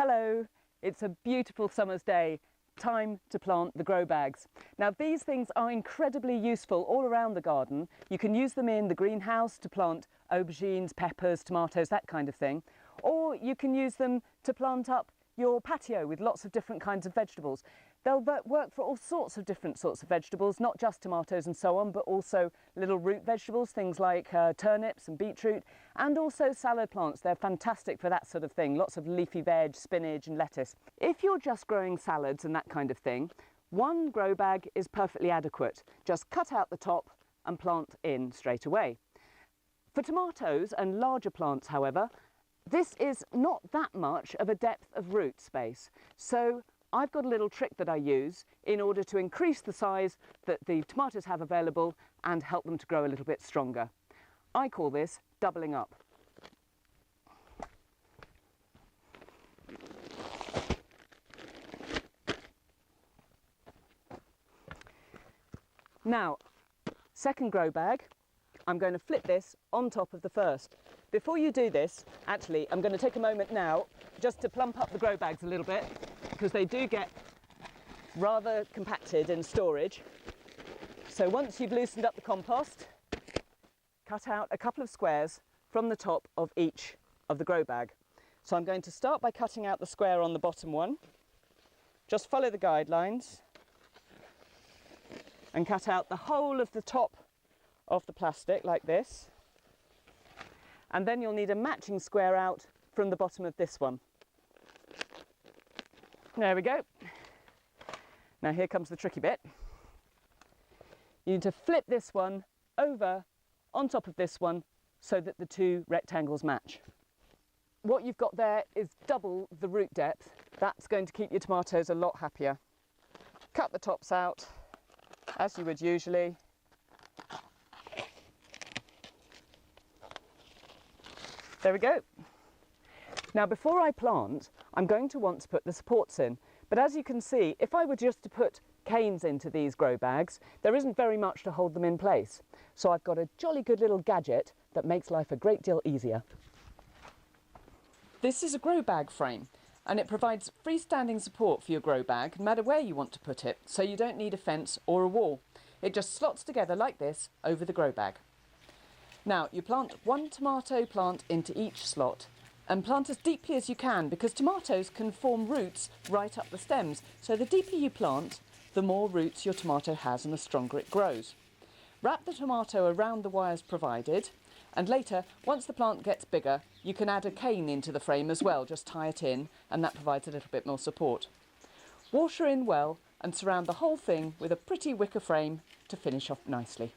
Hello, it's a beautiful summer's day. Time to plant the grow bags. Now these things are incredibly useful all around the garden. You can use them in the greenhouse to plant aubergines, peppers, tomatoes, that kind of thing. Or you can use them to plant up your patio with lots of different kinds of vegetables. They'll work for all sorts of different sorts of vegetables, not just tomatoes and so on, but also little root vegetables, things like turnips and beetroot, and also salad plants. They're fantastic for that sort of thing, lots of leafy veg, spinach and lettuce. If you're just growing salads and that kind of thing, one grow bag is perfectly adequate. Just cut out the top and plant in straight away. For tomatoes and larger plants, however, this is not that much of a depth of root space. So I've got a little trick that I use in order to increase the size that the tomatoes have available and help them to grow a little bit stronger. I call this doubling up. Now, second grow bag, I'm going to flip this on top of the first. Before you do this, actually, I'm going to take a moment now just to plump up the grow bags a little bit, because they do get rather compacted in storage. So once you've loosened up the compost, cut out a couple of squares from the top of each of the grow bag. So I'm going to start by cutting out the square on the bottom one. Just follow the guidelines and cut out the whole of the top of the plastic like this. And then you'll need a matching square out from the bottom of this one. There we go. Now here comes the tricky bit. You need to flip this one over on top of this one so that the two rectangles match. What you've got there is double the root depth. That's going to keep your tomatoes a lot happier. Cut the tops out as you would usually. There we go. Now before I plant, I'm going to want to put the supports in. But as you can see, if I were just to put canes into these grow bags, there isn't very much to hold them in place. So I've got a jolly good little gadget that makes life a great deal easier. This is a grow bag frame, and it provides freestanding support for your grow bag, no matter where you want to put it, so you don't need a fence or a wall. It just slots together like this over the grow bag. Now, you plant one tomato plant into each slot and plant as deeply as you can, because tomatoes can form roots right up the stems. So the deeper you plant, the more roots your tomato has and the stronger it grows. Wrap the tomato around the wires provided, and later, once the plant gets bigger, you can add a cane into the frame as well. Just tie it in, and that provides a little bit more support. Wash her in well and surround the whole thing with a pretty wicker frame to finish off nicely.